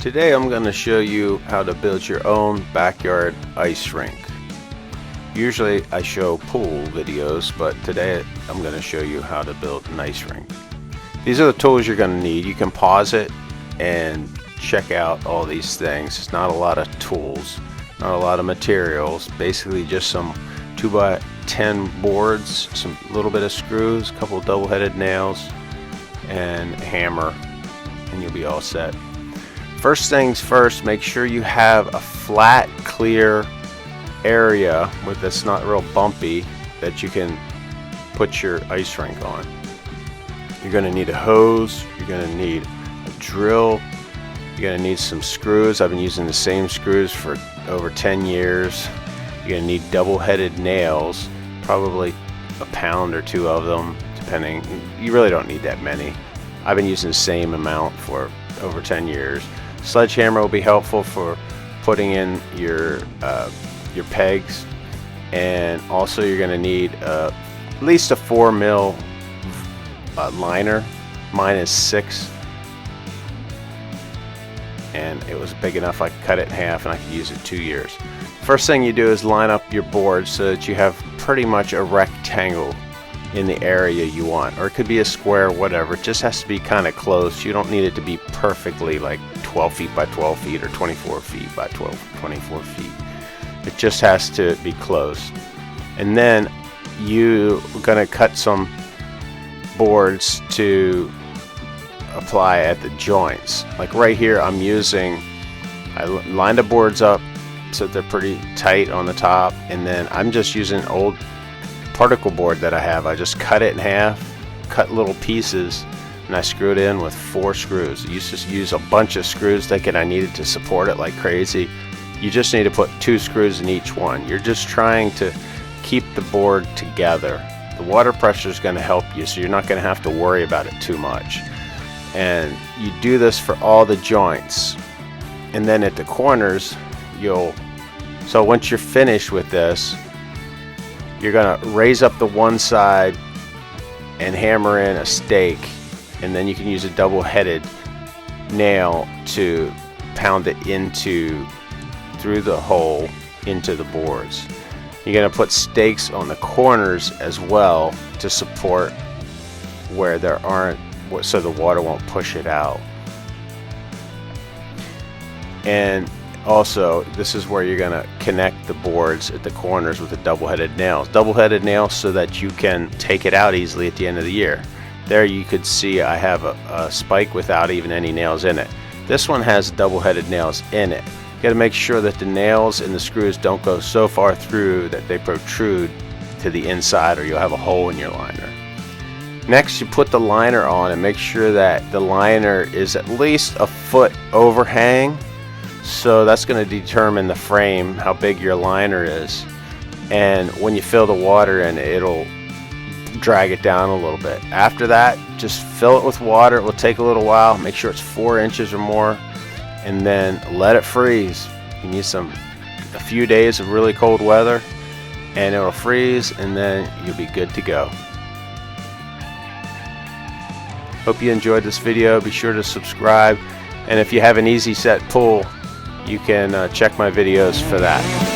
Today I'm going to show you how to build your own backyard ice rink. Usually I show pool videos, but today I'm going to show you how to build an ice rink. These are the tools you're going to need. You can pause it and check out all these things. It's not a lot of tools, not a lot of materials, basically just some 2x10 boards, some little bit of screws, a couple of double-headed nails, and a hammer, and you'll be all set. First things first, make sure you have a flat, clear area that's not real bumpy that you can put your ice rink on. You're going to need a hose, you're going to need a drill, you're going to need some screws. I've been using the same screws for over 10 years. You're going to need double-headed nails, probably a pound or two of them, depending. You really don't need that many. I've been using the same amount for over 10 years. Sledge hammer will be helpful for putting in your pegs, and also you're going to need at least a 4 mil liner. Mine is 6, and it was big enough I could cut it in half and I could use it 2 years. First thing you do is line up your board so that you have pretty much a rectangle in the area you want, or it could be a square, whatever. It just has to be kind of close. You don't need it to be perfectly like 12 feet by 12 feet or 24 feet by 24 feet. It just has to be close. And then you're going to cut some boards to apply at the joints. Like right here, I lined the boards up so they're pretty tight on the top, and then I'm just using old particle board that I have. I just cut it in half, cut little pieces, and I screwed in with 4 screws. I used to use a bunch of screws thinking I needed to support it like crazy. You just need to put 2 screws in each one. You're just trying to keep the board together. The water pressure is going to help you, so you're not going to have to worry about it too much. And you do this for all the joints. And then at the corners, so once you're finished with this, you're going to raise up the one side and hammer in a stake, and then you can use a double-headed nail to pound it through the hole into the boards. You're going to put stakes on the corners as well to support where there aren't, so the water won't push it out. And also, this is where you're going to connect the boards at the corners with the double-headed nails. Double-headed nails so that you can take it out easily at the end of the year. There you could see I have a spike without even any nails in it. This one has double-headed nails in it. You got to make sure that the nails and the screws don't go so far through that they protrude to the inside, or you'll have a hole in your liner. Next, you put the liner on and make sure that the liner is at least a foot overhang. So that's going to determine the frame, how big your liner is. And when you fill the water in, it'll drag it down a little bit. After that, just fill it with water. It will take a little while. Make sure it's 4 inches or more, and then let it freeze. You need a few days of really cold weather, and it'll freeze, and then you'll be good to go. Hope you enjoyed this video. Be sure to subscribe, and if you have an EasySet pool, you can check my videos for that.